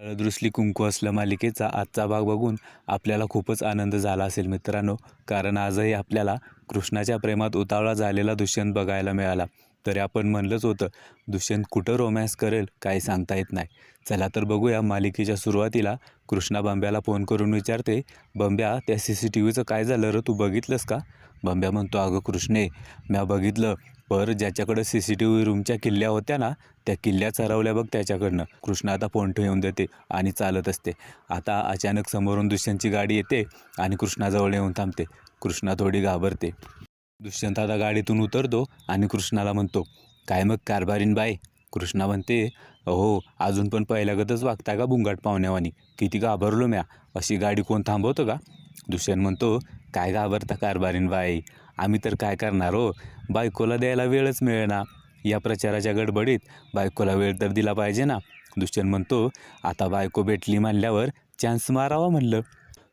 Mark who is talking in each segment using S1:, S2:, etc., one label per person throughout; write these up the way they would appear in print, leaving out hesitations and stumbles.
S1: हळद रुसली कुंकू असलं मालिकेचा आजचा भाग बघून आपल्याला खूपच आनंद झाला असेल मित्रांनो, कारण आजही आपल्याला कृष्णाच्या प्रेमात उतावळा झालेला दुष्यंत बघायला मिळाला. तरी आपण म्हणलंच होतं, दुष्यंत कुठं रोमॅन्स करेल काही सांगता येत नाही. चला तर बघूया. मालिकेच्या सुरुवातीला कृष्णा बंब्याला फोन करून विचारते, बंब्या त्या CCTVचं काय झालं रे, तू बघितलंस का? बंब्या म्हणतो, अगं कृष्णे, म्या बघितलं, पर ज्याच्याकडे CCTV रूमच्या किल्ल्या होत्या ना, त्या किल्ल्या चरवल्या बघ त्याच्याकडनं. कृष्णा आता फोन ठेवून देते आणि चालत असते. आता अचानक समोरून दुष्यंतची गाडी येते आणि कृष्णाजवळ येऊन थांबते. कृष्णा थोडी घाबरते. दुष्यंत आता गाडीतून उतरतो आणि कृष्णाला म्हणतो, काय मग कारभारीन बाय? कृष्णा म्हणते, अहो अजून पण पहिल्यागतच वागताय का बुंगाट पाहुण्यावानी? किती घाबरलो म्या, अशी गाडी कोण थांबवतं का? दुष्यंत म्हणतो, काय घाबरता कारभारीन बाई, आम्ही तर काय करणार हो, बायकोला द्यायला वेळच मिळेना. या प्रचाराच्या गडबडीत बायकोला वेळ तर दिला पाहिजे ना. दुष्यंत म्हणतो, आता बायको भेटली म्हणल्यावर चान्स मारावा म्हणलं.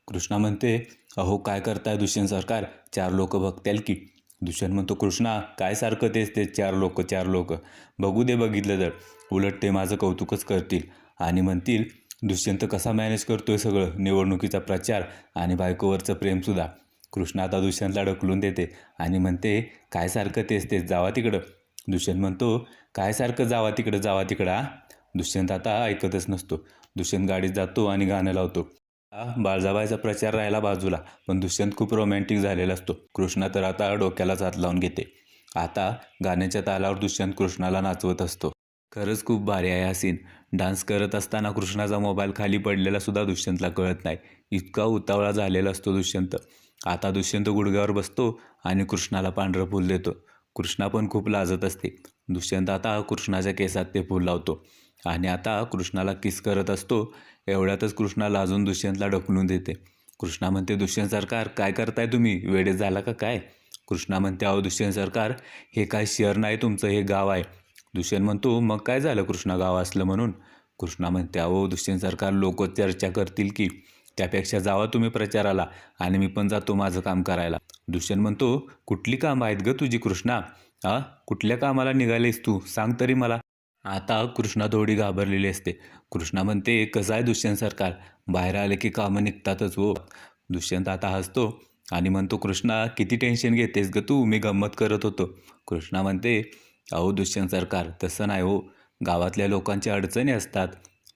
S1: कृष्णा म्हणते, अहो काय करताय दुष्यंत सरकार, 4 लोक बघतील की. दुष्यंत म्हणतो, कृष्णा काय सारखं तेच 4 लोक, बघू दे, बघितलं तर उलट ते माझं कौतुकच करतील आणि म्हणतील दुष्यंत कसा मॅनेज करतोय सगळं, निवडणुकीचा प्रचार आणि बायकोवरचं प्रेमसुद्धा. कृष्णा आता दुष्यंतला ढकलून देते आणि म्हणते, काय सारखं तेच जावा तिकडं. दुष्यंत म्हणतो, काय सारखं जावा तिकडं हा. दुष्यंत आता ऐकतच नसतो. दुष्यंत गाडीत जातो आणि गाणं लावतो. बाळजाबाईचा प्रचार राहिला बाजूला, पण दुष्यंत खूप रोमॅन्टिक झालेला असतो. कृष्णा तर आता डोक्यालाच हात लावून घेते. आता गाण्याच्या तालावर दुष्यंत कृष्णाला नाचवत असतो. खरंच खूप भारी आहे हा सीन. डान्स करत असताना कृष्णाचा मोबाईल खाली पडलेला सुद्धा दुष्यंतला कळत नाही. इतका उतावळा झालेला असतो दुष्यंत. आता दुष्यंत गुडघ्यावर बसतो आणि कृष्णाला पांढरं फूल देतो. कृष्णा पण खूप लाजत असते. दुष्यंत आता कृष्णाच्या केसात ते फूल लावतो आणि आता कृष्णाला किस करत असतो. एवढ्यातच कृष्णा लाजून दुष्यंतला ढकलून देते. कृष्णा म्हणते, दुष्यंत सरकार काय करताय तुम्ही, वेडे झाला का काय? कृष्णा म्हणते, अहो दुष्यंत सरकार, हे काय शहर नाही तुमचं, हे गाव आहे. दुष्यंत म्हणतो, मग काय झालं कृष्णा, गाव असलं म्हणून? कृष्णा म्हणते, अहो दुष्यंत सरकार, लोक चर्चा करतील की, त्यापेक्षा जावा तुम्ही प्रचाराला आणि मी पण जातो माझं काम करायला. दुष्यंत म्हणतो, कुठली कामं आहेत ग तुझी कृष्णा? कुठल्या कामाला निघालीस तू, सांग तरी मला. आता कृष्णा थोडी घाबरलेली असते. कृष्णा म्हणते, कसं आहे दुष्यंत सरकार, बाहेर आले की कामं निघतातच हो. दुष्यंत आता हसतो आणि म्हणतो, कृष्णा किती टेन्शन घेतेस ग तू, मी गंमत करत होतो. कृष्णा म्हणते, अहो दुष्यंत सरकार, तसं नाही हो, गावातल्या लोकांच्या अडचणी असतात.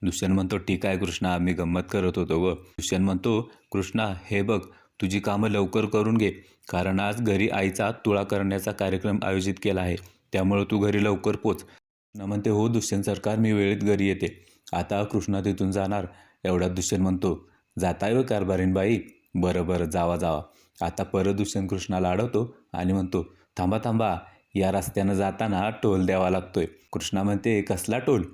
S1: दुष्यंत म्हणतो, ठीक आहे कृष्णा, मी गंमत करत होतो ग. दुष्यंत म्हणतो, कृष्णा हे बघ, तुझी कामं लवकर करून घे, कारण आज घरी आईचा तुळा करण्याचा कार्यक्रम आयोजित केला आहे, त्यामुळं तू घरी लवकर पोच. कृष्णा म्हणते, हो दुष्यंत सरकार, मी वेळेत घरी येते. आता कृष्णा तिथून जाणार. एवढ्यात दुष्यंत म्हणतो, जाताय व कारभारीन बाई, बरं जावा. आता परत दुष्यंत कृष्णाला अडवतो आणि म्हणतो, थांबा, या रस्त्यानं जाताना टोल द्यावा लागतोय. कृष्णा म्हणते, कसला टोल?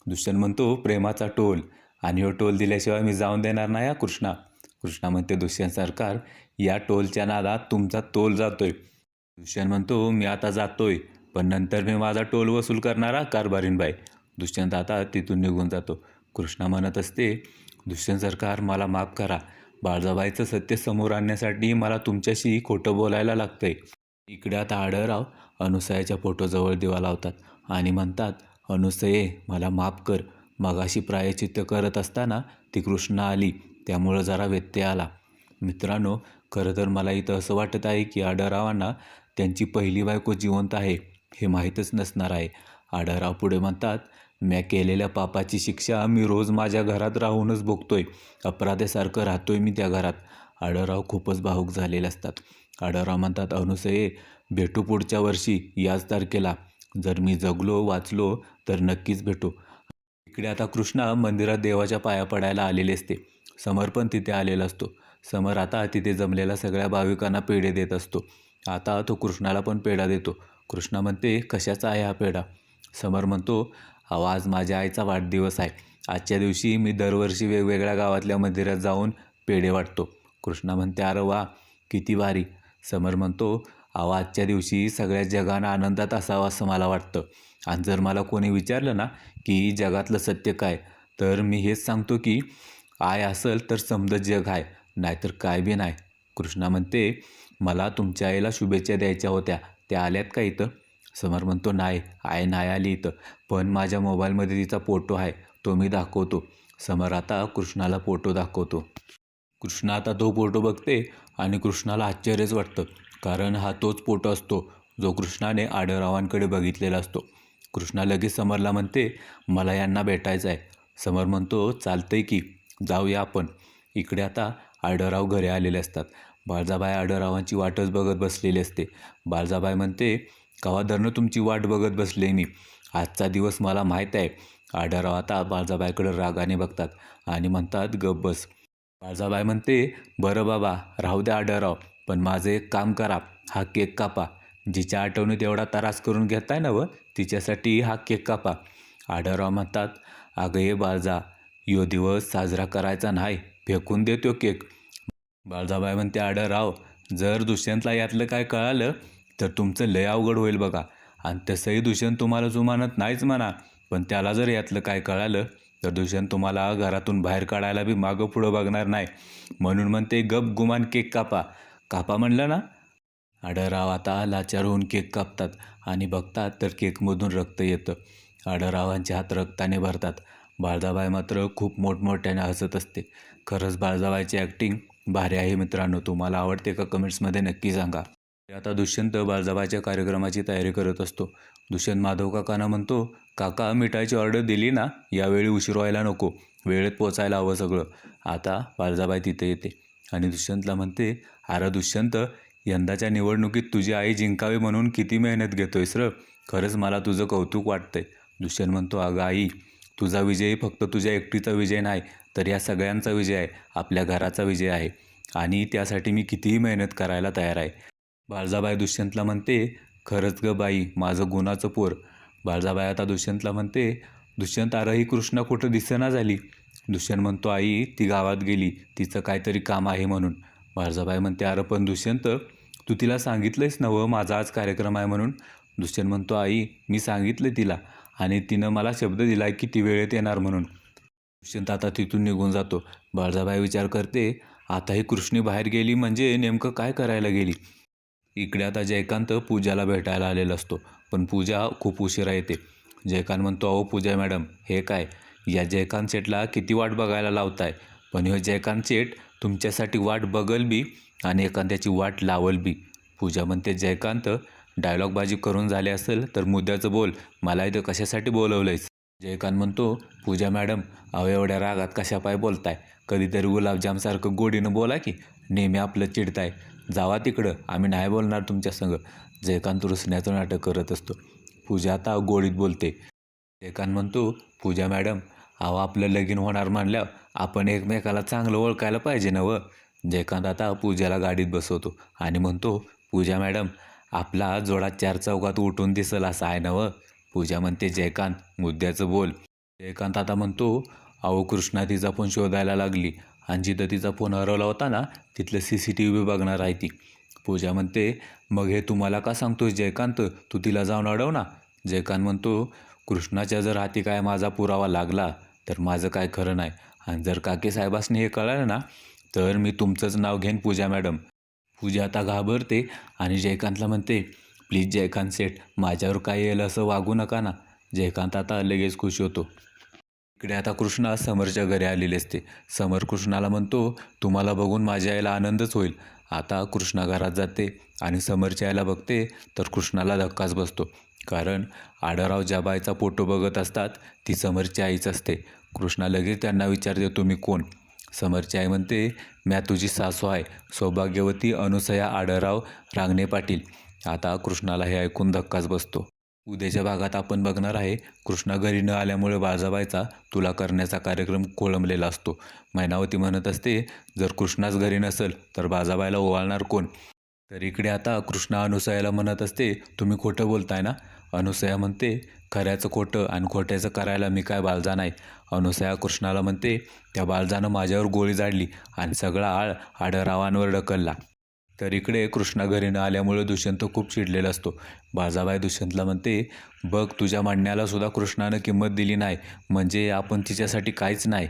S1: दुष्यंत म्हणतो, प्रेमाचा टोल, आणि हो टोल दिल्याशिवाय मी जाऊन देणार नाही हा कृष्णा. कृष्णा म्हणते, दुष्यंत सरकार, या टोलच्या नादात तुमचा तोल जातोय. दुष्यंत म्हणतो, मी आता जातोय, पण नंतर मी माझा टोल वसूल करणारा कारभारीन बाई. दुष्यंत आता तिथून निघून जातो. कृष्णा म्हणत असते, दुष्यंत सरकार, मला माफ करा, बाळजाबाईचं सत्य समोर आणण्यासाठी मला तुमच्याशी खोटं बोलायला लागतंय. इकडे आता आढळराव अनुसयाच्या फोटोजवळ दिवा लावतात आणि म्हणतात, अनुसये मला माफ कर, मगाशी प्रायश्चित्त करत असताना ती कृष्णा आली, त्यामुळं जरा व्यत्यय आला. मित्रांनो, खरं तर मला इथं असं वाटत आहे की आढळरावांना त्यांची पहिली बायको जिवंत आहे हे माहीतच नसणार आहे. आढळराव पुढे म्हणतात, म्या केलेल्या पापाची शिक्षा मी रोज माझ्या घरात राहूनच भोगतोय, अपराध्यासारखं राहतोय मी त्या घरात. आढळराव खूपच भावूक झालेले असतात. आढळराव म्हणतात, अनुसये, भेटू पुढच्या वर्षी याच तारखेला, जर मी जगलो वाचलो तर नक्कीच भेटू. इकडे आता कृष्णा मंदिरात देवाच्या पाया पडायला आलेले असते. समर पण तिथे आलेला असतो. समर आता तिथे जमलेल्या सगळ्या भाविकांना पेढे देत असतो. आता तो कृष्णाला पण पेढा देतो. कृष्णा म्हणते, कशाचा आहे हा पेढा? समर म्हणतो, अहो आज माझ्या आईचा वाढदिवस आहे, आजच्या दिवशी मी दरवर्षी वेगवेगळ्या गावातल्या मंदिरात जाऊन पेढे वाटतो. कृष्णा म्हणते, अरे वा, किती भारी. समर म्हणतो, अहो आजच्या दिवशी सगळ्या जगानं आनंदात असावं असं मला वाटतं, आणि जर मला कोणी विचारलं ना की जगातलं सत्य काय, तर मी हेच सांगतो की आय असेल तर समजा जग आहे, नाहीतर काय बी नाही. कृष्णा म्हणते, मला तुमच्या आईला शुभेच्छा द्यायच्या होत्या, त्या आल्यात का इथं? समर म्हणतो, नाही, आई नाही आली इथं, पण माझ्या मोबाईलमध्ये तिचा फोटो आहे, तो मी दाखवतो. समर आता कृष्णाला फोटो दाखवतो. कृष्णा आता तो फोटो बघते आणि कृष्णाला आश्चर्यच वाटतं, कारण हा तोच फोटो असतो जो कृष्णाने आढळरावांकडे बघितलेला असतो. कृष्णा लगेच समरला म्हणते, मला यांना भेटायचं आहे. समर म्हणतो, चालतंय की, जाऊया आपण. इकडे आता आढळराव घरी आलेले असतात. बाळजाबाई आढळरावांची वाटच बघत बसलेली असते. बाळजाबाई म्हणते, कवाधरनं तुमची वाट बघत बसले मी. आजचा दिवस मला माहीत आहे. आढळराव आता बाळजाबाईकडे रागाने बघतात आणि म्हणतात, गप्प बस. बाळजाबाई म्हणते, बरं बाबा, राहू द्या आढळराव, पण माझं एक काम करा, हा केक कापा. जिच्या आठवणीत एवढा त्रास करून घेताय ना तिच्यासाठी हा केक कापा. आढळराव म्हणतात, अगं ये बाळजा, यो दिवस साजरा करायचा नाही, फेकून दे तो केक. बाळजाबाई म्हणते, आढळराव, जर दुष्यंतला यातलं काय कळालं तर तुमचं लय अवघड होईल बघा. आणि तसंही दुष्यंत तुम्हाला जुमानत नाहीच म्हणा, पण त्याला जर यातलं काय कळालं तर दुष्यंत तुम्हाला घरातून बाहेर काढायला बी मागं पुढं बघणार नाही. म्हणून म्हणते, गप गुमान केक कापा. कापा म्हणलं ना. आढळराव आता लाचार होऊन केक कापतात आणि बघतात तर केकमधून रक्त येतं. आढळरावांचे हात रक्ताने भरतात. बाळजाबाई मात्र खूप मोठमोठ्याने हसत असते. खरंच बाळजाबाईची ॲक्टिंग भारी आहे मित्रांनो. तुम्हाला आवडते का कमेंट्समध्ये नक्की सांगा. आता दुष्यंत बाळजाबाईच्या कार्यक्रमाची तयारी करत असतो. दुष्यंत माधव काकांना म्हणतो, काका मिठाईची ऑर्डर दिली ना, यावेळी उशीर व्हायला नको, वेळेत पोचायला हवं सगळं. आता बाळजाबाई तिथे येते आणि दुष्यंतला म्हणते, अरे दुष्यंत, यंदाच्या निवडणुकीत तुझी आई जिंकावी म्हणून किती मेहनत घेतोयस र. खरंच मला तुझं कौतुक वाटतंय. दुष्यंत म्हणतो, अगं आई, तुझा विजय फक्त तुझ्या एकटीचा विजय नाही, तर या सगळ्यांचा विजय आहे, आपल्या घराचा विजय आहे आणि त्यासाठी मी कितीही मेहनत करायला तयार आहे. बाळजाबाई दुष्यंतला म्हणते, खरंच ग बाई, माझं गुणाचं पोर. बाळजाबाई आता दुष्यंतला म्हणते, दुष्यंत, अरे ही कृष्णा कुठं दिसेना झाली. दुष्यंत म्हणतो, आई ती गावात गेली, तिचं काहीतरी काम आहे म्हणून. बाळजाबाई म्हणते, अरे पण दुष्यंत, तू तिला सांगितलंयस ना माझा आज कार्यक्रम आहे म्हणून. दुष्यंत म्हणतो, आई मी सांगितलं तिला आणि तिनं मला शब्द दिला आहे की ती वेळेत येणार म्हणून. दुष्यंत आता तिथून निघून जातो. बाळजाबाई विचार करते, आता ही कृष्णी बाहेर गेली म्हणजे नेमकं काय करायला गेली. इकडे आता जयकांत पूजाला भेटायला आलेला असतो, पण पूजा खूप उशिरा येते. जयकांत म्हणतो, अहो पूजा मॅडम, हे काय, या जयकांत शेठला किती वाट बघायला लावताय. पण हे जयकांत शेठ तुमच्यासाठी वाट बघल बी आणि एखाद्याची वाट लावल बी. पूजा म्हणते, जयकांत, डायलॉगबाजी करून झाले असेल तर मुद्द्याचं बोल, मला इथं कशासाठी बोलवलंयस. जयकांत म्हणतो, पूजा मॅडम, अहो एवढ्या रागात कशा पाय बोलताय, कधीतरी गुलाबजामसारखं गोडीनं बोला की, नेहमी आपलं चिडताय. जावा तिकडं, आम्ही नाही बोलणार तुमच्या संग. जयकांत रुसण्याचं नाटक करत असतो. पूजा आता गोडीत बोलते. जयकांत म्हणतो, पूजा मॅडम, अहो आपलं लगीन होणार म्हणल्यावर आपण एकमेकाला चांगलं ओळखायला पाहिजे ना जयकांत आता पूजाला गाडीत बसवतो आणि म्हणतो, पूजा मॅडम, आपला जोडा चार चौकात उठून दिसल असं आहे ना पूजा म्हणते, जयकांत मुद्द्याचं बोल. जयकांत आता म्हणतो, अहो कृष्णा तिचा फोन शोधायला लागली आणि जिथं तिचा फोन हरवला होता ना, तिथलं CCTV बघणार आहे ती. पूजा म्हणते, मग हे तुम्हाला का सांगतोस जयकांत, तू तिला जाऊन अडव ना. जयकांत म्हणतो, कृष्णाच्या जर हाती काय माझा पुरावा लागला तर माझं काय खरं नाही, आणि जर काके साहेबांनी हे कळालं ना तर मी तुमचंच नाव घेईन पूजा मॅडम. पूजा आता घाबरते आणि जयकांतला म्हणते, प्लीज जयकांत सेठ, माझ्यावर काय येईल असं वागू नका ना. जयकांत आता लगेच खुश होतो. इकडे आता कृष्णा समरच्या घरी आलेले असते. समर कृष्णाला म्हणतो, तुम्हाला बघून माझ्या आईला आनंदच होईल. आता कृष्णा घरात जाते आणि समरच्या आईला बघते तर कृष्णाला धक्काच बसतो, कारण आढळराव ज्या बाईचा फोटो बघत असतात ती समरची आईच असते. कृष्णा लगेच त्यांना विचारते, तुम्ही कोण. समरची आई म्हणते, म्या तुझी सासू आहे, सौभाग्यवती अनुसया आढळराव रांगणे पाटील. आता कृष्णाला हे ऐकून धक्काच बसतो. उद्याच्या भागात आपण बघणार आहे, कृष्णा घरी न आल्यामुळे बाळजाबाईचा तुला करण्याचा कार्यक्रम खोळंबलेला असतो. मैनावती म्हणत असते, जर कृष्णाच घरी नसेल तर बाळजाबाईला ओवाळणार कोण. तर इकडे आता कृष्णा अनुसयाला म्हणत असते, तुम्ही खोटं बोलताय ना. अनुसया म्हणते, खऱ्याचं खोटं आणि खोट्याचं करायला मी काय बाळजा नाही. अनुसया कृष्णाला म्हणते, त्या बाळजानं माझ्यावर गोळी झाडली आणि सगळा आळ आढळरावांवर ढकलला. तर इकडे कृष्णा घरी न आल्यामुळे दुष्यंत खूप चिडलेला असतो. बाळजाबाई दुष्यंतला म्हणते, बघ तुझ्या म्हणण्याला सुद्धा कृष्णानं किंमत दिली नाही, म्हणजे आपण तिच्यासाठी काहीच नाही.